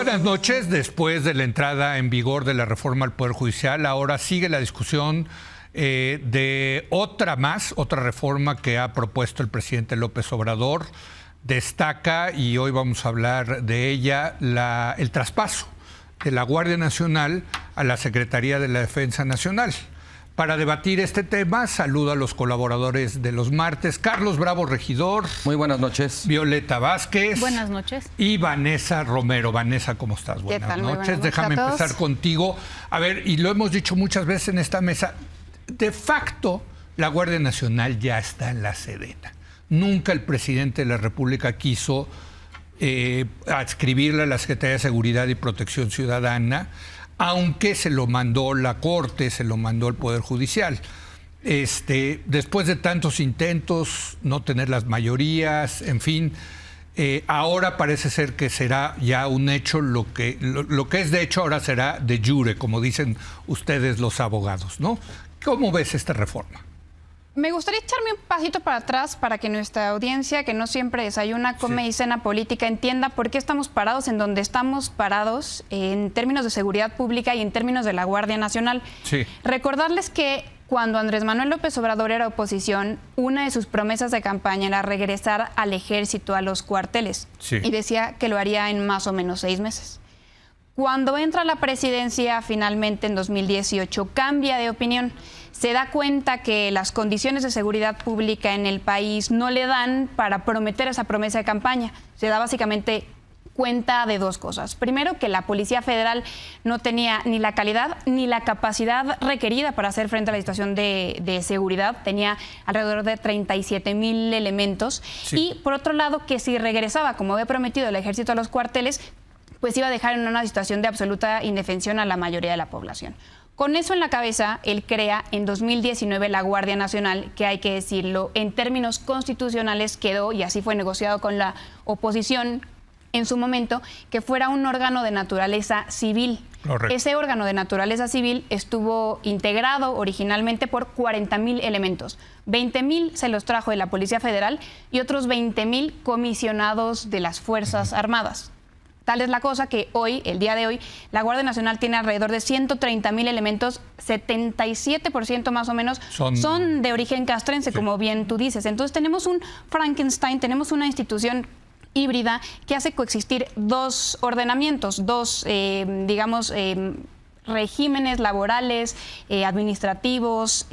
Buenas noches. Después de la entrada en vigor de la reforma al Poder Judicial, ahora sigue la discusión de otra reforma que ha propuesto el presidente López Obrador. Destaca, y hoy vamos a hablar de ella, el traspaso de la Guardia Nacional a la Secretaría de la Defensa Nacional. Para debatir este tema, saludo a los colaboradores de los martes. Carlos Bravo, regidor. Muy buenas noches. Violeta Vázquez. Buenas noches. Y Vanessa Romero. Vanessa, ¿cómo estás? Buenas noches. Déjame empezar contigo. A ver, y lo hemos dicho muchas veces en esta mesa, de facto, la Guardia Nacional ya está en la Sedena. Nunca el presidente de la República quiso adscribirle a la Secretaría de Seguridad y Protección Ciudadana, aunque se lo mandó la Corte, se lo mandó el Poder Judicial. Después de tantos intentos, no tener las mayorías, en fin, ahora parece ser que será ya un hecho, lo que es de hecho ahora será de jure, como dicen ustedes los abogados, ¿no? ¿Cómo ves esta reforma? Me gustaría echarme un pasito para atrás para que nuestra audiencia, que no siempre desayuna, come y cena política, entienda por qué estamos parados en donde estamos parados en términos de seguridad pública y en términos de la Guardia Nacional. Sí. Recordarles que cuando Andrés Manuel López Obrador era oposición, una de sus promesas de campaña era regresar al ejército, a los cuarteles. Sí. Y decía que lo haría en más o menos 6 meses. Cuando entra a la presidencia finalmente en 2018, cambia de opinión. Se da cuenta que las condiciones de seguridad pública en el país no le dan para prometer esa promesa de campaña. Se da básicamente cuenta de 2 cosas. Primero, que la Policía Federal no tenía ni la calidad ni la capacidad requerida para hacer frente a la situación de seguridad. Tenía alrededor de 37,000 elementos. Sí. Y por otro lado, que si regresaba, como había prometido, el ejército a los cuarteles, pues iba a dejar en una situación de absoluta indefensión a la mayoría de la población. Con eso en la cabeza, él crea en 2019 la Guardia Nacional, que hay que decirlo, en términos constitucionales quedó, y así fue negociado con la oposición en su momento, que fuera un órgano de naturaleza civil. Correcto. Ese órgano de naturaleza civil estuvo integrado originalmente por 40,000 elementos. 20,000 se los trajo de la Policía Federal y otros 20,000 comisionados de las Fuerzas Armadas. Tal es la cosa que hoy, el día de hoy, la Guardia Nacional tiene alrededor de 130,000 elementos, 77% más o menos son de origen castrense, sí, como bien tú dices. Entonces tenemos un Frankenstein, tenemos una institución híbrida que hace coexistir 2 ordenamientos, 2, regímenes laborales, administrativos.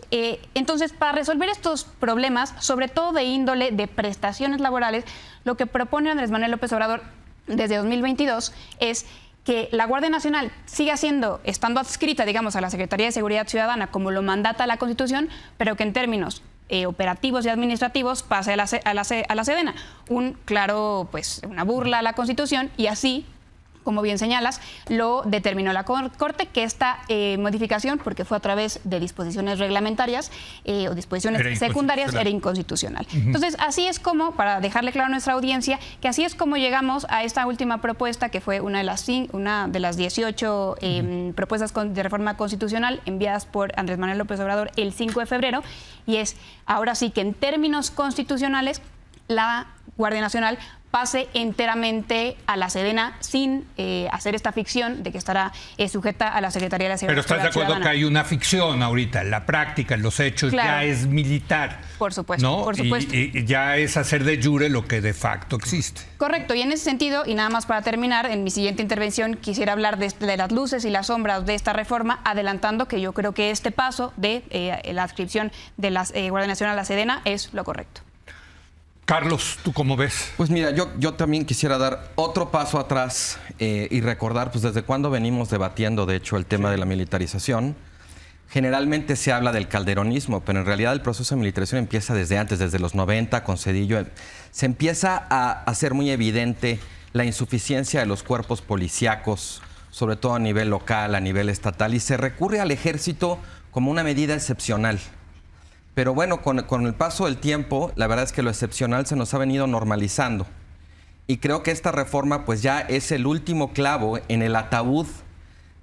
Entonces, para resolver estos problemas, sobre todo de índole de prestaciones laborales, lo que propone Andrés Manuel López Obrador desde 2022 es que la Guardia Nacional siga estando adscrita, digamos, a la Secretaría de Seguridad Ciudadana, como lo mandata la Constitución, pero que en términos operativos y administrativos pase a la Sedena. Una burla a la Constitución, y así, como bien señalas, lo determinó la Corte, que esta modificación, porque fue a través de disposiciones reglamentarias o disposiciones secundarias, era inconstitucional. Entonces, así es como, para dejarle claro a nuestra audiencia, que así es como llegamos a esta última propuesta, que fue una de las 18 propuestas de reforma constitucional enviadas por Andrés Manuel López Obrador el 5 de febrero, y es ahora sí que en términos constitucionales la Guardia Nacional pase enteramente a la Sedena sin hacer esta ficción de que estará sujeta a la Secretaría de la Seguridad Ciudadana. Pero estás de acuerdo que hay una ficción ahorita, en la práctica, en los hechos, claro, ya es militar. Por supuesto, ¿no? Por supuesto. Y ya es hacer de jure lo que de facto existe. Correcto, y en ese sentido, y nada más para terminar, en mi siguiente intervención quisiera hablar de las luces y las sombras de esta reforma, adelantando que yo creo que este paso de la adscripción de la Guardia Nacional a la Sedena es lo correcto. Carlos, ¿tú cómo ves? Pues mira, yo también quisiera dar otro paso atrás y recordar pues desde cuándo venimos debatiendo, de hecho, el tema de la militarización. Generalmente se habla del calderonismo, pero en realidad el proceso de militarización empieza desde antes, desde los 90, con Zedillo. Se empieza a hacer muy evidente la insuficiencia de los cuerpos policíacos, sobre todo a nivel local, a nivel estatal, y se recurre al ejército como una medida excepcional. Pero bueno, con el paso del tiempo, la verdad es que lo excepcional se nos ha venido normalizando. Y creo que esta reforma pues ya es el último clavo en el ataúd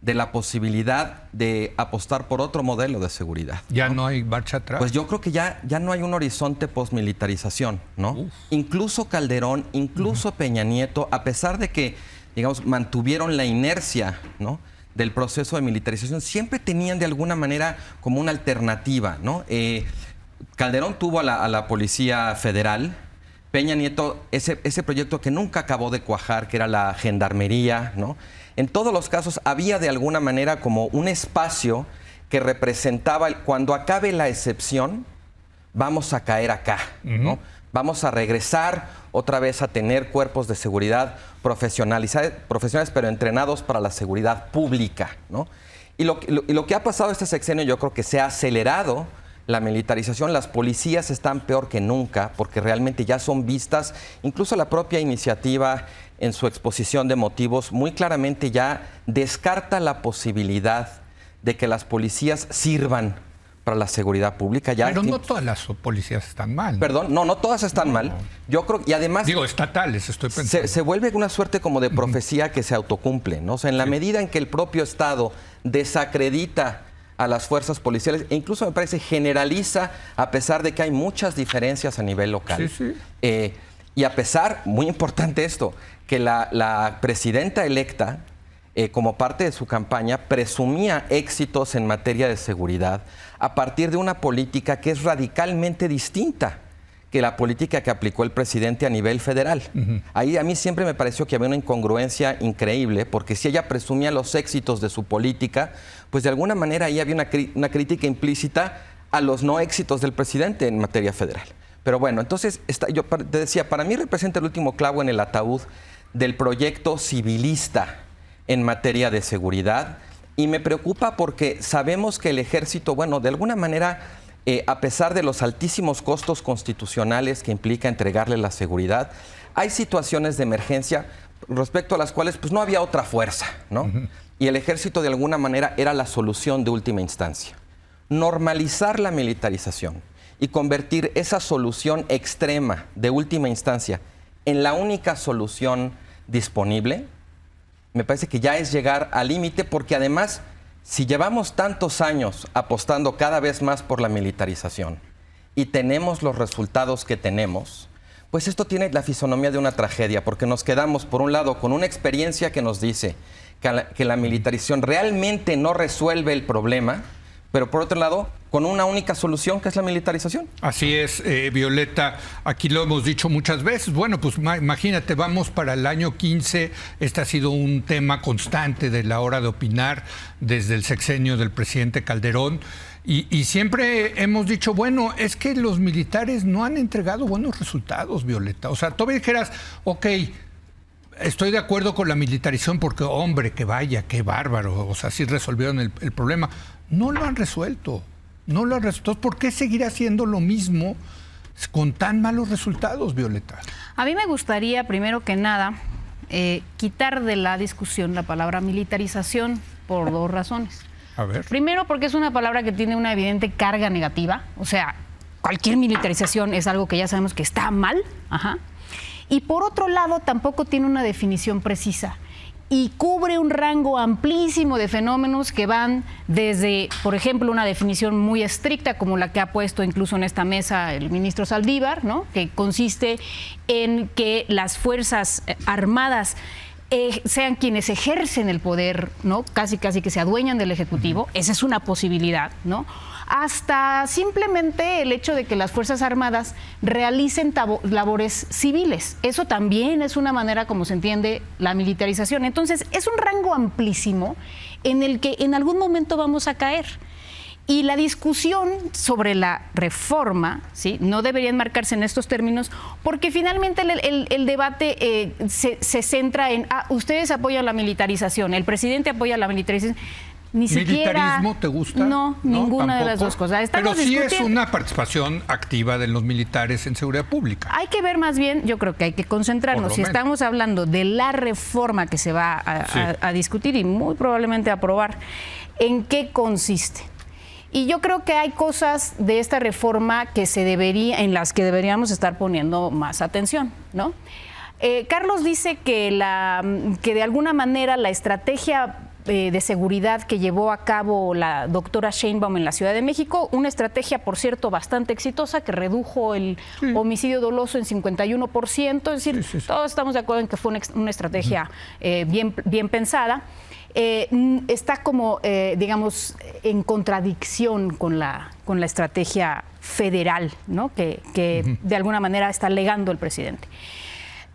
de la posibilidad de apostar por otro modelo de seguridad. ¿Ya no hay marcha atrás? Pues yo creo que ya no hay un horizonte posmilitarización, ¿no? Incluso Calderón, incluso Peña Nieto, a pesar de que digamos, mantuvieron la inercia, ¿no?, del proceso de militarización, siempre tenían de alguna manera como una alternativa, ¿no? Calderón tuvo a la Policía Federal, Peña Nieto ese proyecto que nunca acabó de cuajar, que era la Gendarmería, ¿no? En todos los casos había de alguna manera como un espacio que representaba cuando acabe la excepción, vamos a caer acá, ¿no? Vamos a regresar otra vez a tener cuerpos de seguridad profesionales, pero entrenados para la seguridad pública, ¿no? Y lo que ha pasado este sexenio, yo creo que se ha acelerado la militarización. Las policías están peor que nunca porque realmente ya son vistas, incluso la propia iniciativa en su exposición de motivos muy claramente ya descarta la posibilidad de que las policías sirvan para la seguridad pública. Ya pero no todas las policías están mal, ¿no? Perdón, no todas están mal. Yo creo, y además... Digo, estatales, estoy pensando. Se vuelve una suerte como de profecía que se autocumple, ¿no? O sea, en la medida en que el propio Estado desacredita a las fuerzas policiales e incluso me parece generaliza, a pesar de que hay muchas diferencias a nivel local. Y a pesar, muy importante esto, que la presidenta electa, como parte de su campaña, presumía éxitos en materia de seguridad a partir de una política que es radicalmente distinta que la política que aplicó el presidente a nivel federal. Ahí a mí siempre me pareció que había una incongruencia increíble, porque si ella presumía los éxitos de su política, pues de alguna manera ahí había una crítica implícita a los no éxitos del presidente en materia federal. Pero bueno, entonces yo te decía, para mí representa el último clavo en el ataúd del proyecto civilista en materia de seguridad, y me preocupa porque sabemos que el ejército, bueno, de alguna manera, a pesar de los altísimos costos constitucionales que implica entregarle la seguridad, hay situaciones de emergencia respecto a las cuales pues no había otra fuerza, ¿no? Y el ejército de alguna manera era la solución de última instancia. Normalizar la militarización y convertir esa solución extrema de última instancia en la única solución disponible, me parece que ya es llegar al límite, porque además, si llevamos tantos años apostando cada vez más por la militarización y tenemos los resultados que tenemos, pues esto tiene la fisonomía de una tragedia, porque nos quedamos, por un lado, con una experiencia que nos dice que la militarización realmente no resuelve el problema, pero por otro lado, con una única solución, que es la militarización. Así es, Violeta, aquí lo hemos dicho muchas veces. Bueno, pues imagínate, vamos para el año 15, este ha sido un tema constante de la hora de opinar desde el sexenio del presidente Calderón, y siempre hemos dicho, bueno, es que los militares no han entregado buenos resultados, Violeta. O sea, tú dijeras, ok, estoy de acuerdo con la militarización porque, hombre, que vaya, qué bárbaro, o sea, sí resolvieron el problema. No lo han resuelto, no lo han resuelto. ¿Por qué seguir haciendo lo mismo con tan malos resultados, Violeta? A mí me gustaría, primero que nada, quitar de la discusión la palabra militarización por dos razones. A ver. Primero, porque es una palabra que tiene una evidente carga negativa, o sea, cualquier militarización es algo que ya sabemos que está mal, y por otro lado, tampoco tiene una definición precisa y cubre un rango amplísimo de fenómenos que van desde, por ejemplo, una definición muy estricta como la que ha puesto incluso en esta mesa el ministro Saldívar, ¿no?, que consiste en que las Fuerzas Armadas sean quienes ejercen el poder, ¿no?, casi que se adueñan del Ejecutivo. Esa es una posibilidad, ¿no?, hasta simplemente el hecho de que las Fuerzas Armadas realicen labores civiles. Eso también es una manera como se entiende la militarización. Entonces, es un rango amplísimo en el que en algún momento vamos a caer. Y la discusión sobre la reforma, ¿sí?, no debería enmarcarse en estos términos, porque finalmente el debate se centra en, ustedes apoyan la militarización, el presidente apoya la militarización. Ni ¿Militarismo siquiera, te gusta? No, ninguna de las dos cosas. Pero sí es una participación activa de los militares en seguridad pública. Hay que ver más bien, yo creo que hay que concentrarnos. Si estamos hablando de la reforma que se va a discutir y muy probablemente aprobar, ¿en qué consiste? Y yo creo que hay cosas de esta reforma que en las que deberíamos estar poniendo más atención, ¿no? Carlos dice que de alguna manera la estrategia de seguridad que llevó a cabo la doctora Sheinbaum en la Ciudad de México, una estrategia, por cierto, bastante exitosa, que redujo el homicidio doloso en 51%, es decir, todos estamos de acuerdo en que fue una estrategia bien pensada. Está como, digamos, en contradicción con la estrategia federal, ¿no? que de alguna manera está alegando el presidente.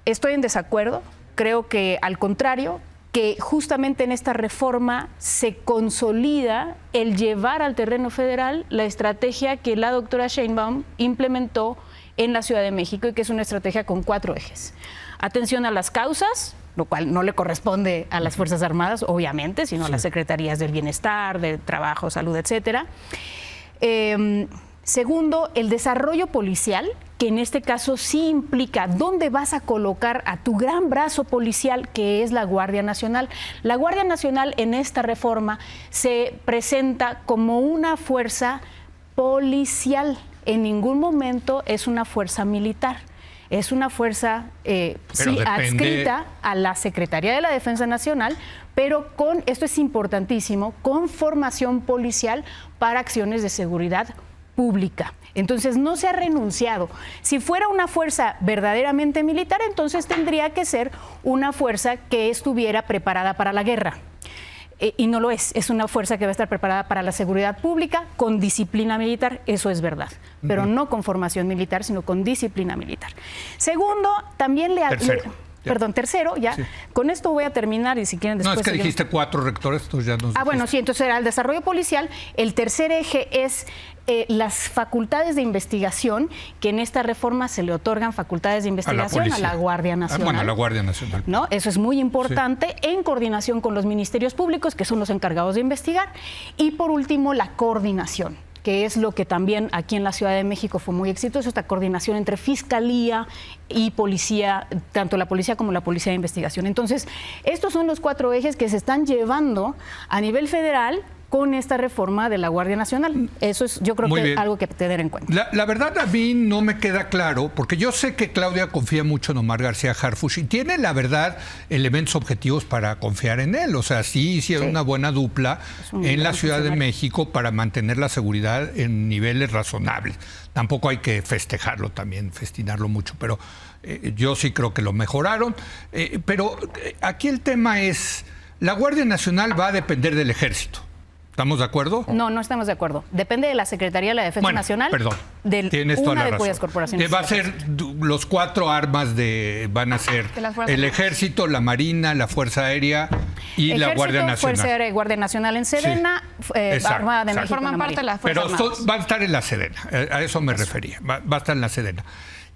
Estoy en desacuerdo, creo que al contrario, que justamente en esta reforma se consolida el llevar al terreno federal la estrategia que la doctora Sheinbaum implementó en la Ciudad de México y que es una estrategia con 4 ejes. Atención a las causas, lo cual no le corresponde a las Fuerzas Armadas, obviamente, sino a las Secretarías del Bienestar, de Trabajo, Salud, etcétera. Segundo, el desarrollo policial, que en este caso sí implica dónde vas a colocar a tu gran brazo policial, que es la Guardia Nacional. La Guardia Nacional en esta reforma se presenta como una fuerza policial. En ningún momento es una fuerza militar. Es una fuerza adscrita a la Secretaría de la Defensa Nacional, pero esto es importantísimo, con formación policial para acciones de seguridad pública. Entonces no se ha renunciado. Si fuera una fuerza verdaderamente militar, entonces tendría que ser una fuerza que estuviera preparada para la guerra. Y no lo es una fuerza que va a estar preparada para la seguridad pública con disciplina militar, eso es verdad, pero no con formación militar, sino con disciplina militar. Segundo, también tercero, ya. Sí. Con esto voy a terminar y si quieren después... No, es que dijiste 4 rectores, entonces ya nos... bueno, sí, entonces era el desarrollo policial. El tercer eje es las facultades de investigación, que en esta reforma se le otorgan facultades de investigación a la Guardia Nacional. A la Guardia Nacional. ¿No? Eso es muy importante, en coordinación con los ministerios públicos, que son los encargados de investigar. Y por último, la coordinación, que es lo que también aquí en la Ciudad de México fue muy exitoso, esta coordinación entre Fiscalía y Policía, tanto la Policía como la Policía de Investigación. Entonces, estos son los 4 ejes que se están llevando a nivel federal con esta reforma de la Guardia Nacional. Eso es, yo creo que algo que tener en cuenta. La verdad a mí no me queda claro, porque yo sé que Claudia confía mucho en Omar García Harfuch y tiene, la verdad, elementos objetivos para confiar en él. O sea, sí hicieron una buena dupla en la Ciudad de México para mantener la seguridad en niveles razonables. Tampoco hay que festejarlo también, festinarlo mucho, pero yo sí creo que lo mejoraron. Pero aquí el tema es, la Guardia Nacional va a depender del Ejército. ¿Estamos de acuerdo? No, no estamos de acuerdo. Depende de la Secretaría de la Defensa Nacional. Perdón. Tienes toda la razón. Cuyas corporaciones. Que va a ser los 4 armas van a ser el Ejército, la Marina, la Fuerza Aérea y la Guardia Nacional. Fuerza Aérea y Guardia Nacional en Sedena, Armada de México. Forman parte de la Fuerza Armada. Pero va a estar en la Sedena. A eso me refería. Va a estar en la Sedena.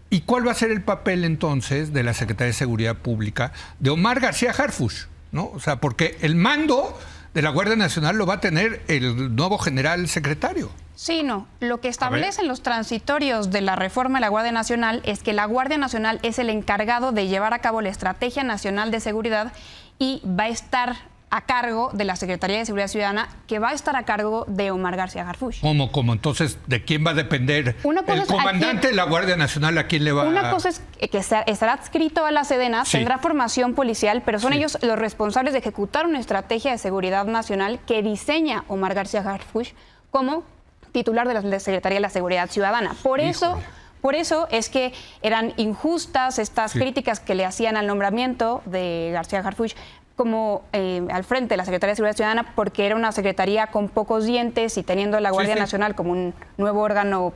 ¿Y cuál va a ser el papel entonces de la Secretaría de Seguridad Pública de Omar García Harfuch? ¿No? O sea, porque el mando de la Guardia Nacional lo va a tener el nuevo general secretario. Sí, no. Lo que establecen los transitorios de la reforma de la Guardia Nacional es que la Guardia Nacional es el encargado de llevar a cabo la Estrategia Nacional de Seguridad y va a estar a cargo de la Secretaría de Seguridad Ciudadana, que va a estar a cargo de Omar García Harfuch. ¿Cómo? Entonces, ¿de quién va a depender? El comandante de la Guardia Nacional, ¿a quién le va a...? Una cosa es que estará adscrito a la Sedena, tendrá formación policial, pero son ellos los responsables de ejecutar una estrategia de seguridad nacional que diseña Omar García Harfuch como titular de la Secretaría de la Seguridad Ciudadana. Por eso es que eran injustas estas críticas que le hacían al nombramiento de García Harfuch como al frente de la Secretaría de Seguridad Ciudadana, porque era una secretaría con pocos dientes y teniendo la Guardia Nacional como un nuevo órgano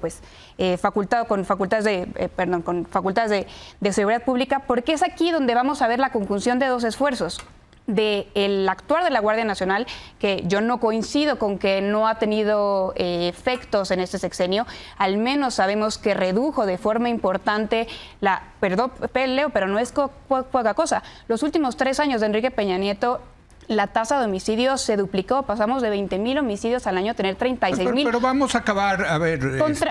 con facultades de seguridad pública, porque es aquí donde vamos a ver la conjunción de 2 esfuerzos. Del actuar de la Guardia Nacional, que yo no coincido con que no ha tenido efectos en este sexenio, al menos sabemos que redujo de forma importante Leo, pero no es poca cosa. Los últimos 3 años de Enrique Peña Nieto, la tasa de homicidios se duplicó, pasamos de 20,000 homicidios al año a tener 36,000. Pero vamos a acabar,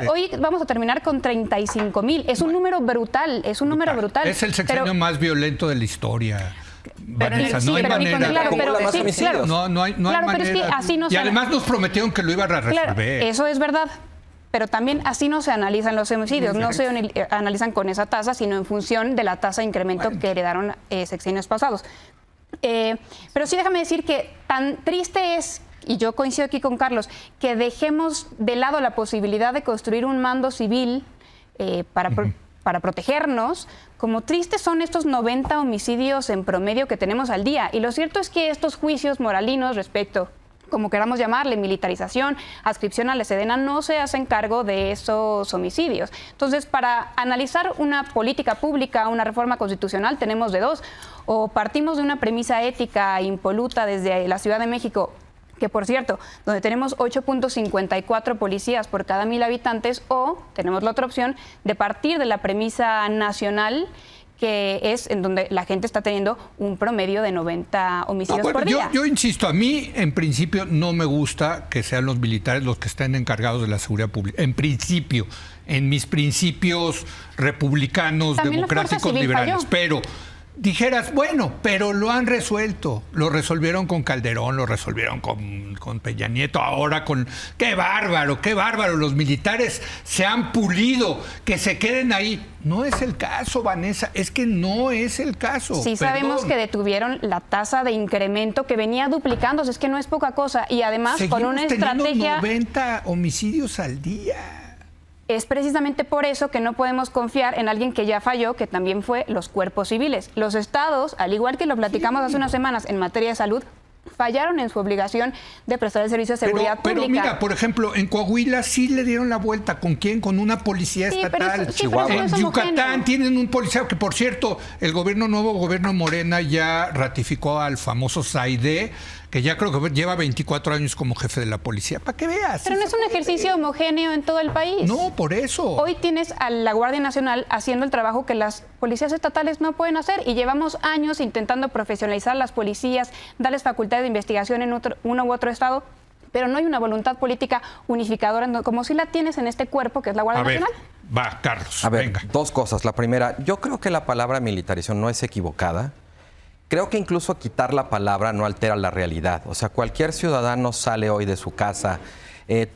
Hoy vamos a terminar con 35,000. Es un número brutal, brutal. Es el sexenio más violento de la historia. Vanessa, no hay manera. No hay manera. Es que así no y además nos prometieron que lo iban a resolver. Eso es verdad. Pero también así no se analizan los homicidios, no se analizan con esa tasa, sino en función de la tasa de incremento que heredaron sexenios pasados. Pero sí déjame decir que tan triste es, y yo coincido aquí con Carlos, que dejemos de lado la posibilidad de construir un mando civil para protegernos, como tristes son estos 90 homicidios en promedio que tenemos al día. Y lo cierto es que estos juicios moralinos respecto, como queramos llamarle, militarización, adscripción a la Sedena, no se hacen cargo de esos homicidios. Entonces, para analizar una política pública, una reforma constitucional, tenemos de dos. O partimos de una premisa ética impoluta desde la Ciudad de México, que por cierto, donde tenemos 8.54 policías por cada 1,000 habitantes, o tenemos la otra opción de partir de la premisa nacional, que es en donde la gente está teniendo un promedio de 90 homicidios por día. Yo insisto, a mí en principio no me gusta que sean los militares los que estén encargados de la seguridad pública. En principio, en mis principios republicanos, también democráticos, liberales. Pero dijeras, bueno, pero lo han resuelto. Lo resolvieron con Calderón, lo resolvieron con Peña Nieto, ahora con... ¡Qué bárbaro, qué bárbaro! Los militares se han pulido, que se queden ahí. No es el caso, Vanessa, es que no es el caso. Sí, sabemos que detuvieron la tasa de incremento que venía duplicándose, es que no es poca cosa. Y además seguimos con una estrategia... 90 homicidios al día. Es precisamente por eso que no podemos confiar en alguien que ya falló, que también fue los cuerpos civiles. Los estados, al igual que lo platicamos hace unas semanas en materia de salud, fallaron en su obligación de prestar el servicio de seguridad pública. Pero mira, por ejemplo, en Coahuila sí le dieron la vuelta. ¿Con quién? Con una policía estatal. En Yucatán tienen un policía que, por cierto, el nuevo gobierno Morena ya ratificó al famoso Saide, que ya creo que lleva 24 años como jefe de la policía. Para que veas. Pero no es un ejercicio homogéneo en todo el país. No, por eso. Hoy tienes a la Guardia Nacional haciendo el trabajo que las policías estatales no pueden hacer, y llevamos años intentando profesionalizar a las policías, darles facultades de investigación en uno u otro estado, pero no hay una voluntad política unificadora, como si la tienes en este cuerpo que es la Guardia Nacional. Va, Carlos, a ver, venga. Dos cosas. La primera, yo creo que la palabra militarización no es equivocada. Creo que incluso quitar la palabra no altera la realidad. O sea, cualquier ciudadano sale hoy de su casa,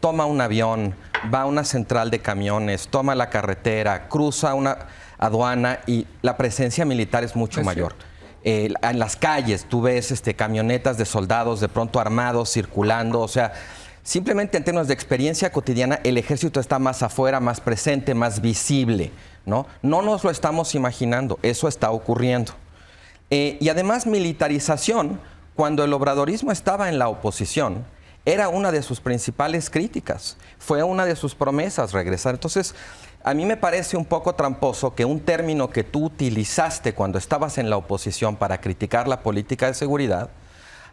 toma un avión, va a una central de camiones, toma la carretera, cruza una aduana y la presencia militar es mucho mayor. En las calles tú ves camionetas de soldados de pronto armados circulando, o sea, simplemente en términos de experiencia cotidiana el ejército está más afuera, más presente, más visible, ¿no? No nos lo estamos imaginando, eso está ocurriendo. Y además militarización, cuando el obradorismo estaba en la oposición, era una de sus principales críticas, fue una de sus promesas regresar. Entonces, a mí me parece un poco tramposo que un término que tú utilizaste cuando estabas en la oposición para criticar la política de seguridad,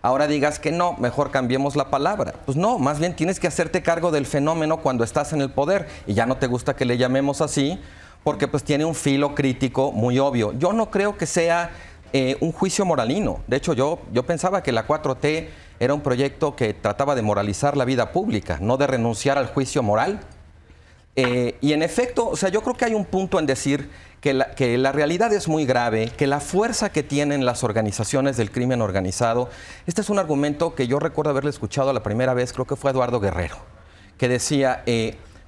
ahora digas que no, mejor cambiemos la palabra. Pues no, más bien tienes que hacerte cargo del fenómeno cuando estás en el poder y ya no te gusta que le llamemos así porque pues tiene un filo crítico muy obvio. Yo no creo que sea un juicio moralino. De hecho, yo pensaba que la 4T era un proyecto que trataba de moralizar la vida pública, no de renunciar al juicio moral. Y en efecto, o sea, yo creo que hay un punto en decir que la realidad es muy grave, que la fuerza que tienen las organizaciones del crimen organizado, este es un argumento que yo recuerdo haberle escuchado la primera vez, creo que fue Eduardo Guerrero, que decía,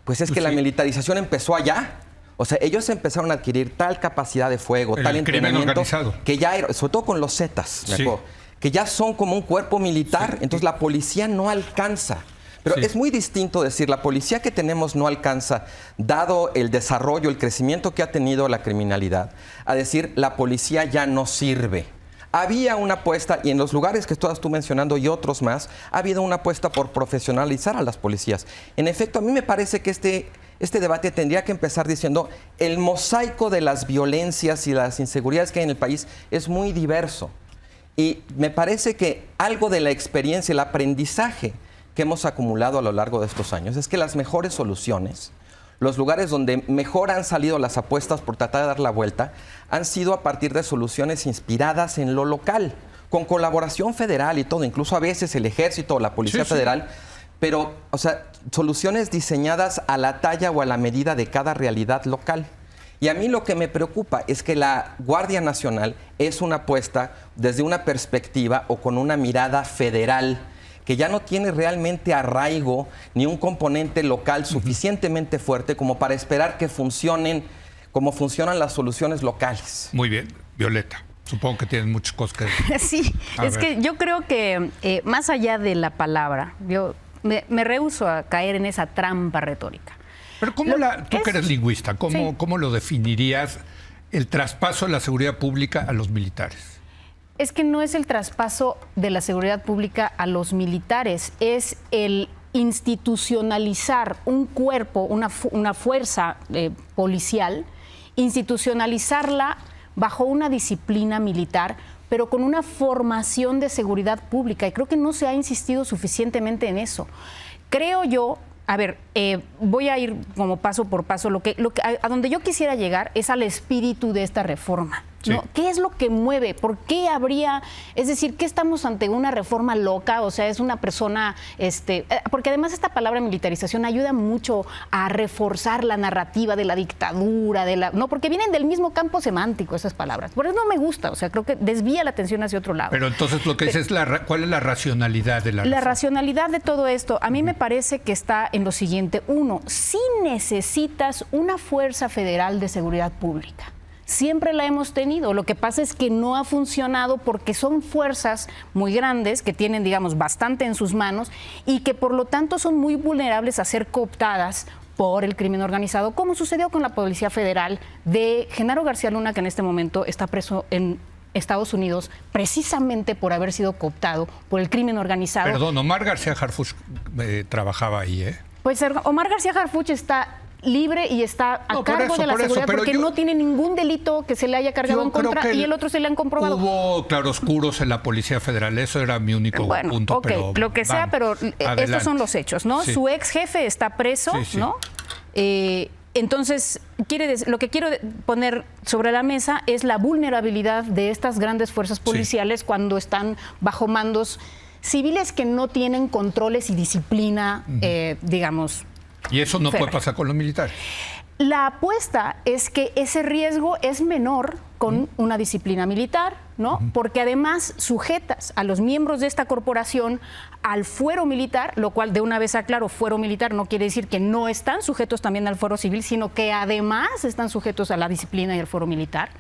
pues es que la militarización empezó allá. O sea, ellos empezaron a adquirir tal capacidad de fuego, tal entrenamiento, que ya, sobre todo con los Zetas, que ya son como un cuerpo militar, entonces la policía no alcanza. Pero es muy distinto decir, la policía que tenemos no alcanza, dado el desarrollo, el crecimiento que ha tenido la criminalidad, a decir, la policía ya no sirve. Había una apuesta, y en los lugares que estabas tú mencionando y otros más, ha habido una apuesta por profesionalizar a las policías. En efecto, a mí me parece que este debate tendría que empezar diciendo el mosaico de las violencias y las inseguridades que hay en el país es muy diverso. Y me parece que algo de la experiencia, el aprendizaje que hemos acumulado a lo largo de estos años es que las mejores soluciones, los lugares donde mejor han salido las apuestas por tratar de dar la vuelta, han sido a partir de soluciones inspiradas en lo local, con colaboración federal y todo, incluso a veces el ejército o la policía federal. Pero, o sea, soluciones diseñadas a la talla o a la medida de cada realidad local. Y a mí lo que me preocupa es que la Guardia Nacional es una apuesta desde una perspectiva o con una mirada federal, que ya no tiene realmente arraigo ni un componente local suficientemente fuerte como para esperar que funcionen como funcionan las soluciones locales. Muy bien, Violeta. Supongo que tienen muchas cosas que decir. Sí, es que yo creo que más allá de la palabra, yo me rehúso a caer en esa trampa retórica. Pero tú que eres lingüista, ¿cómo lo definirías el traspaso de la seguridad pública a los militares? Es que no es el traspaso de la seguridad pública a los militares, es el institucionalizar un cuerpo, una fuerza policial, institucionalizarla bajo una disciplina militar, pero con una formación de seguridad pública. Y creo que no se ha insistido suficientemente en eso. Creo yo, a ver, voy a ir como paso por paso. A donde yo quisiera llegar es al espíritu de esta reforma. ¿No? Sí. ¿Qué es lo que mueve? ¿Por qué habría? Es decir, ¿qué estamos ante una reforma loca? O sea, es una persona, porque además esta palabra militarización ayuda mucho a reforzar la narrativa de la dictadura, no, porque vienen del mismo campo semántico esas palabras. Por eso no me gusta, o sea, creo que desvía la atención hacia otro lado. Pero entonces lo que dices es ¿cuál es la racionalidad de la reforma? La racionalidad de todo esto, a mí me parece que está en lo siguiente. Uno, sí necesitas una fuerza federal de seguridad pública. Siempre la hemos tenido, lo que pasa es que no ha funcionado porque son fuerzas muy grandes que tienen, digamos, bastante en sus manos y que por lo tanto son muy vulnerables a ser cooptadas por el crimen organizado, como sucedió con la Policía Federal de Genaro García Luna, que en este momento está preso en Estados Unidos precisamente por haber sido cooptado por el crimen organizado. Perdón, Omar García Harfuch trabajaba ahí, ¿eh? Pues Omar García Harfuch está libre y está a cargo de la seguridad porque no tiene ningún delito que se le haya cargado en contra y el otro se le han comprobado. Hubo claroscuros en la Policía Federal, eso era mi único punto. Pero lo que sea, pero estos son los hechos, ¿no? Sí. Su ex jefe está preso, sí. ¿No? Entonces, lo que quiero poner sobre la mesa es la vulnerabilidad de estas grandes fuerzas policiales cuando están bajo mandos civiles que no tienen controles y disciplina, digamos. ¿Y eso no puede pasar con los militares? La apuesta es que ese riesgo es menor con una disciplina militar, ¿no? Porque además sujetas a los miembros de esta corporación al fuero militar, lo cual de una vez aclaro, fuero militar no quiere decir que no están sujetos también al fuero civil, sino que además están sujetos a la disciplina y al fuero militar.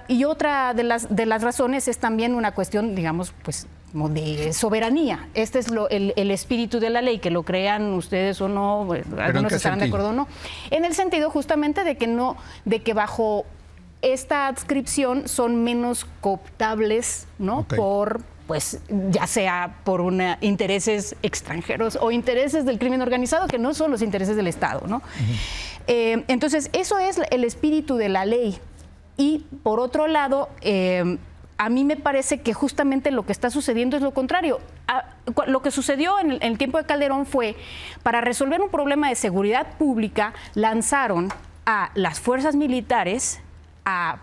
Y otra de las razones es también una cuestión, digamos, pues de soberanía. Este es el espíritu de la ley, que lo crean ustedes o no, algunos estarán de acuerdo o no. En el sentido justamente de que bajo esta adscripción son menos cooptables, ¿no? Okay. Por, pues, ya sea por intereses extranjeros o intereses del crimen organizado, que no son los intereses del Estado, ¿no? Entonces, eso es el espíritu de la ley. Y por otro lado, a mí me parece que justamente lo que está sucediendo es lo contrario. Lo que sucedió en el tiempo de Calderón fue, para resolver un problema de seguridad pública, lanzaron a las fuerzas militares a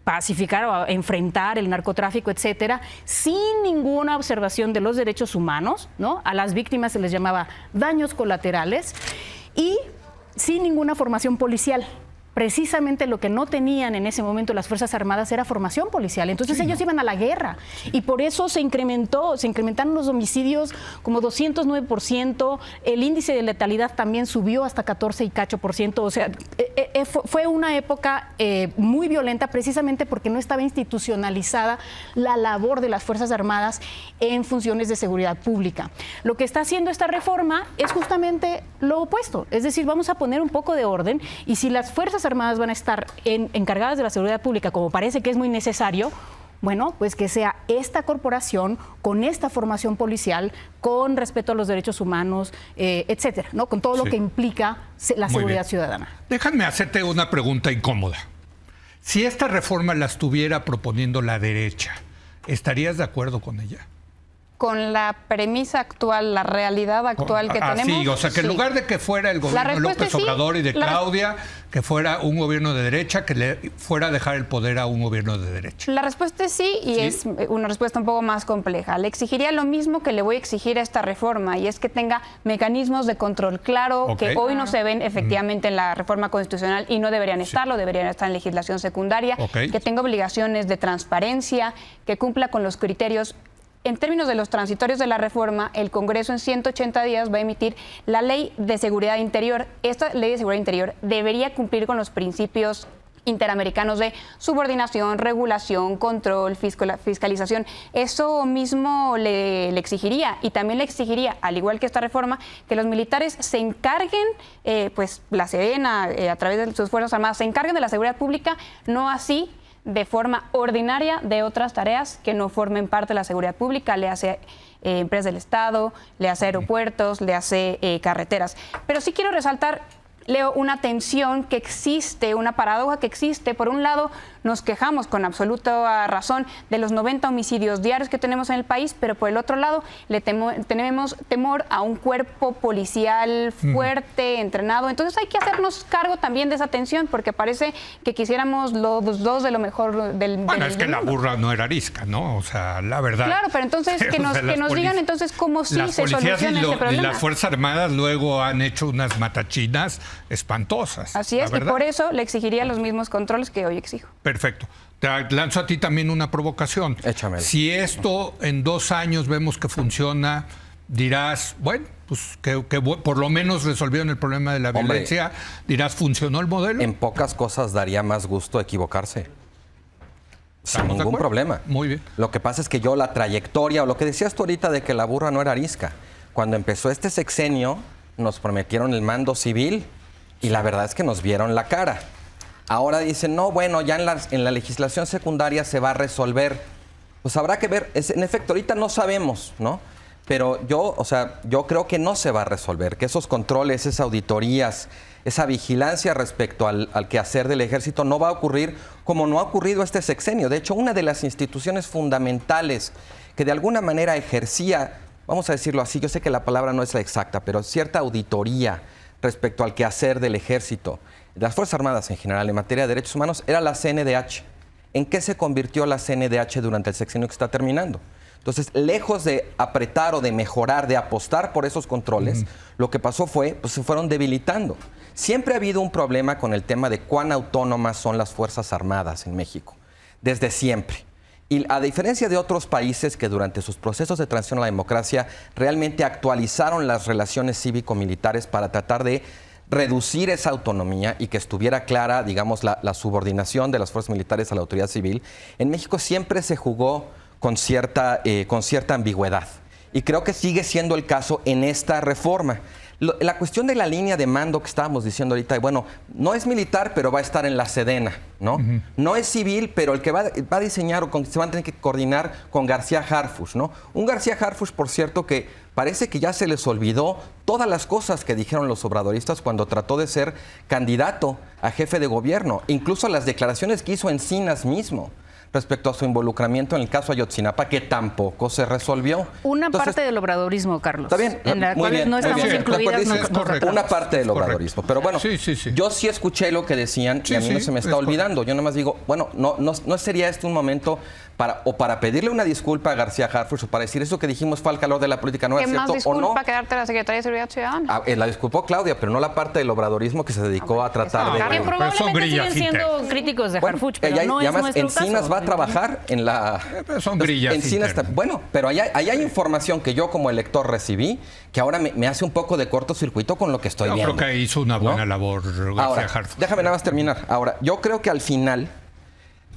pacificar o a enfrentar el narcotráfico, etcétera, sin ninguna observación de los derechos humanos, ¿no? A las víctimas se les llamaba daños colaterales y sin ninguna formación policial. Precisamente lo que no tenían en ese momento las Fuerzas Armadas era formación policial. Entonces ellos iban a la guerra y por eso se incrementaron los homicidios como 209%, el índice de letalidad también subió hasta 14 y cacho %. O sea, fue una época muy violenta precisamente porque no estaba institucionalizada la labor de las Fuerzas Armadas en funciones de seguridad pública. Lo que está haciendo esta reforma es justamente lo opuesto. Es decir, vamos a poner un poco de orden y si las Fuerzas Armadas van a estar encargadas de la seguridad pública, como parece que es muy necesario, bueno, pues que sea esta corporación con esta formación policial, con respeto a los derechos humanos, etcétera, ¿no? Con todo lo que implica la seguridad ciudadana. Déjame hacerte una pregunta incómoda. Si esta reforma la estuviera proponiendo la derecha, ¿estarías de acuerdo con ella? Con la premisa actual, la realidad actual que tenemos. Sí, o sea, que en lugar de que fuera el gobierno de López Obrador y de Claudia, que fuera un gobierno de derecha, que le fuera a dejar el poder a un gobierno de derecha. La respuesta es sí, y es una respuesta un poco más compleja. Le exigiría lo mismo que le voy a exigir a esta reforma, y es que tenga mecanismos de control claro, que hoy no se ven efectivamente en la reforma constitucional y no deberían estarlo, deberían estar en legislación secundaria, que tenga obligaciones de transparencia, que cumpla con los criterios. En términos de los transitorios de la reforma, el Congreso en 180 días va a emitir la Ley de Seguridad Interior. Esta Ley de Seguridad Interior debería cumplir con los principios interamericanos de subordinación, regulación, control, fiscalización. Eso mismo le exigiría, y también le exigiría, al igual que esta reforma, que los militares se encarguen, pues la Sedena, a través de sus Fuerzas Armadas, se encarguen de la seguridad pública, no así de forma ordinaria de otras tareas que no formen parte de la seguridad pública, le hace empresas del Estado, le hace aeropuertos, le hace carreteras. Pero sí quiero resaltar, Leo, una tensión que existe, una paradoja que existe. Por un lado, nos quejamos con absoluta razón de los 90 homicidios diarios que tenemos en el país, pero por el otro lado, tenemos temor a un cuerpo policial fuerte, entrenado. Entonces hay que hacernos cargo también de esa tensión, porque parece que quisiéramos los dos de lo mejor del Bueno, es que la burra no era arisca, ¿no? O sea, la verdad. Claro, pero entonces que nos digan entonces cómo sí se soluciona este problema. Y las Fuerzas Armadas luego han hecho unas matachinas espantosas. Así es, y por eso le exigiría los mismos controles que hoy exijo. Perfecto. Te lanzo a ti también una provocación. Échamela. Si esto en 2 años vemos que funciona, dirás, bueno, pues que por lo menos resolvieron el problema de la violencia, dirás, ¿funcionó el modelo? En pocas cosas daría más gusto equivocarse. Sin ningún problema. Muy bien. Lo que pasa es que yo la trayectoria, o lo que decías tú ahorita de que la burra no era arisca, cuando empezó este sexenio nos prometieron el mando civil y la verdad es que nos vieron la cara. Ahora dicen, no, bueno, ya en la legislación secundaria se va a resolver. Pues habrá que ver. En efecto, ahorita no sabemos, ¿no? Pero yo creo que no se va a resolver, que esos controles, esas auditorías, esa vigilancia respecto al quehacer del ejército no va a ocurrir como no ha ocurrido este sexenio. De hecho, una de las instituciones fundamentales que de alguna manera ejercía, vamos a decirlo así, yo sé que la palabra no es la exacta, pero cierta auditoría respecto al quehacer del ejército, de las Fuerzas Armadas en general, en materia de derechos humanos, era la CNDH. ¿En qué se convirtió la CNDH durante el sexenio que está terminando? Entonces, lejos de apretar o de mejorar, de apostar por esos controles, lo que pasó fue, pues se fueron debilitando. Siempre ha habido un problema con el tema de cuán autónomas son las Fuerzas Armadas en México, desde siempre. Y a diferencia de otros países que durante sus procesos de transición a la democracia realmente actualizaron las relaciones cívico-militares para tratar de reducir esa autonomía y que estuviera clara, digamos, la subordinación de las fuerzas militares a la autoridad civil, en México siempre se jugó con cierta ambigüedad. Y creo que sigue siendo el caso en esta reforma. La cuestión de la línea de mando que estábamos diciendo ahorita, bueno, no es militar, pero va a estar en la Sedena, ¿no? No es civil, pero el que va a diseñar o se van a tener que coordinar con García Harfuch, ¿no? Un García Harfuch, por cierto, que parece que ya se les olvidó todas las cosas que dijeron los obradoristas cuando trató de ser candidato a jefe de gobierno, incluso las declaraciones que hizo Encinas mismo respecto a su involucramiento en el caso Ayotzinapa, que tampoco se resolvió. Entonces, parte del obradorismo, Carlos. Está bien. En la cual no estamos incluidas. Una parte del obradorismo. Pero bueno, yo sí escuché lo que decían y a mí no se me está olvidando. Yo nomás digo, bueno, no sería este un momento para pedirle una disculpa a García Harfuch o para decir eso que dijimos fue al calor de la política, ¿no es cierto o no? ¿Qué más disculpa quedarte a la Secretaría de Seguridad Ciudadana? La disculpó Claudia, pero no la parte del obradorismo que se dedicó a tratar de... Que probablemente siguen siendo críticos de Harfuch, pero no es nuestro caso. Encinas va a trabajar en la... Son grillas. Bueno, pero ahí hay información que yo como elector recibí que ahora me hace un poco de cortocircuito con lo que estoy viendo. Yo creo que hizo una buena labor García Harfuch. Déjame nada más terminar. Ahora, yo creo que al final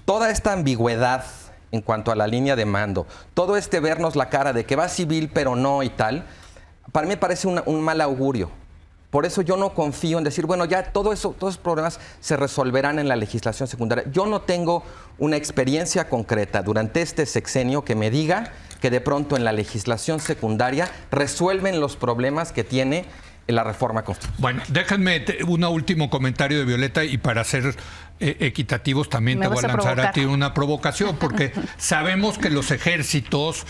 toda esta ambigüedad en cuanto a la línea de mando, todo este vernos la cara de que va civil pero no y tal, para mí me parece un mal augurio. Por eso yo no confío en decir, bueno, ya todos esos problemas se resolverán en la legislación secundaria. Yo no tengo una experiencia concreta durante este sexenio que me diga que de pronto en la legislación secundaria resuelven los problemas que tiene la reforma constitucional. Bueno, déjenme un último comentario de Violeta y para ser equitativos también te voy a lanzar a ti una provocación, porque sabemos que los ejércitos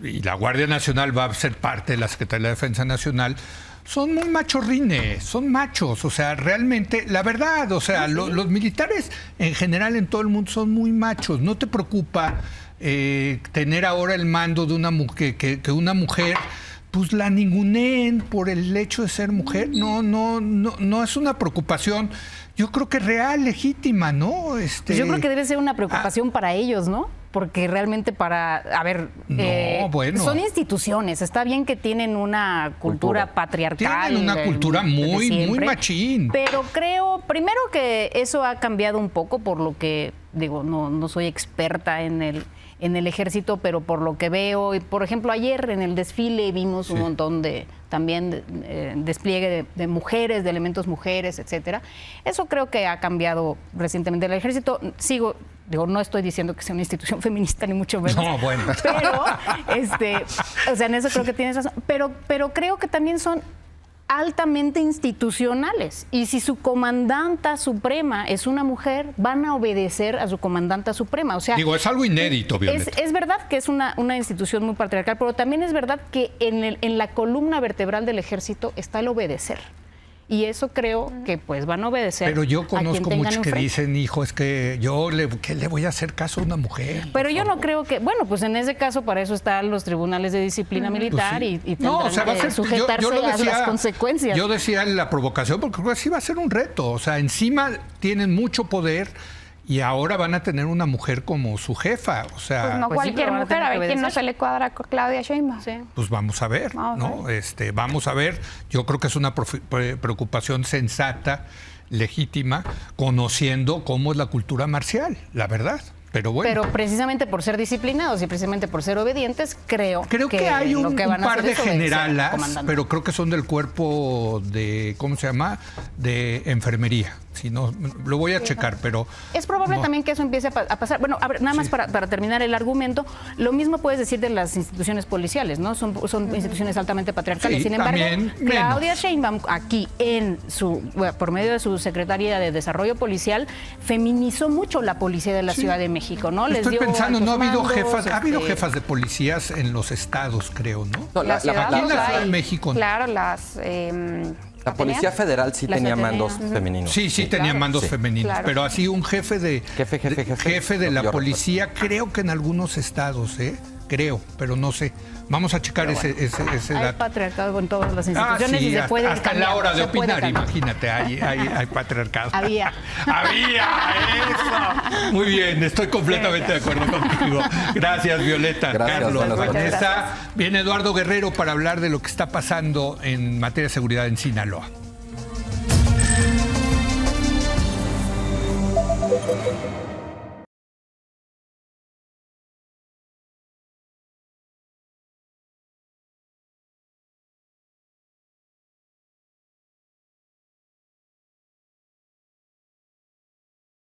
y la Guardia Nacional va a ser parte de la Secretaría de Defensa Nacional, son muy machorrines, son machos, o sea, realmente, la verdad, o sea, los militares en general en todo el mundo son muy machos. ¿No te preocupa tener ahora el mando de una mujer, que una mujer pues la ninguneen por el hecho de ser mujer? No es una preocupación, yo creo que real, legítima, ¿no? Pues yo creo que debe ser una preocupación para ellos, ¿no? porque realmente bueno. son instituciones. Está bien que tienen una cultura patriarcal. Tienen una cultura muy siempre, machín. Pero creo, primero, que eso ha cambiado un poco, por lo que, digo, no soy experta en el ejército, pero por lo que veo, y por ejemplo, ayer en el desfile vimos un montón de despliegue de mujeres, de elementos mujeres, etcétera. Eso creo que ha cambiado recientemente el ejército. No estoy diciendo que sea una institución feminista, ni mucho menos. No, bueno. Pero, o sea, en eso creo que tienes razón. Pero creo que también son altamente institucionales, y si su comandanta suprema es una mujer, van a obedecer a su comandanta suprema. O sea, es algo inédito, Violeta. Es verdad que es una institución muy patriarcal, pero también es verdad que en la columna vertebral del ejército está el obedecer. Y eso creo que pues van a obedecer. Pero yo conozco muchos que enfrente. dicen, hijo, es que ¿qué le voy a hacer caso a una mujer? Pero yo no creo que, bueno, pues en ese caso para eso están los tribunales de disciplina militar, Pues sí. y tendrán que sujetarse a las consecuencias. Yo decía la provocación porque creo que sí va a ser un reto. O sea, encima tienen mucho poder y ahora van a tener una mujer como su jefa. O sea, Pues no Pues sí, cualquier pero van a mujer, tener a que ver quién no obedecer. se le cuadra con Claudia Sheinbaum. Sí. pues vamos a ver, Vamos a ¿no? Vamos a ver. Yo creo que es una preocupación sensata, legítima, conociendo cómo es la cultura marcial, la verdad. Pero bueno. Pero precisamente por ser disciplinados y precisamente por ser obedientes, creo que hay lo un que van a par hacer de es obedecer al generalas, comandante. pero creo que son del cuerpo de, ¿cómo se llama? De enfermería. Si no, lo voy a checar, pero... Es probable no. también que eso empiece a pasar. Bueno, a ver, nada más para terminar el argumento, lo mismo puedes decir de las instituciones policiales, ¿no? Son instituciones altamente patriarcales. Sí, Sin embargo, también Claudia Sheinbaum, aquí por medio de su Secretaría de Desarrollo Policial, feminizó mucho la policía de la Ciudad de México, ¿no? Estoy pensando, altos no ha habido mandos, jefas, ha habido jefas de policías en los estados, creo, ¿no? No, La ciudad aquí en la los Ciudad hay. de México. Claro, las... la Policía Federal sí Las tenía tenía. mandos femeninos. Sí, tenían mandos Sí. femeninos, Claro. pero así un jefe de Jefe. de Lo la que yo policía, creo que en algunos estados, creo, pero no sé. Vamos a checar ese Hay dato. patriarcado en todas las instituciones y se puede hasta cambiar, la hora de se puede opinar, cambiar. imagínate, hay patriarcado. Había. Eso. Muy bien, estoy completamente de acuerdo contigo. Gracias, Violeta. Gracias, Carlos, buenas noches. Vanessa. Viene Eduardo Guerrero para hablar de lo que está pasando en materia de seguridad en Sinaloa.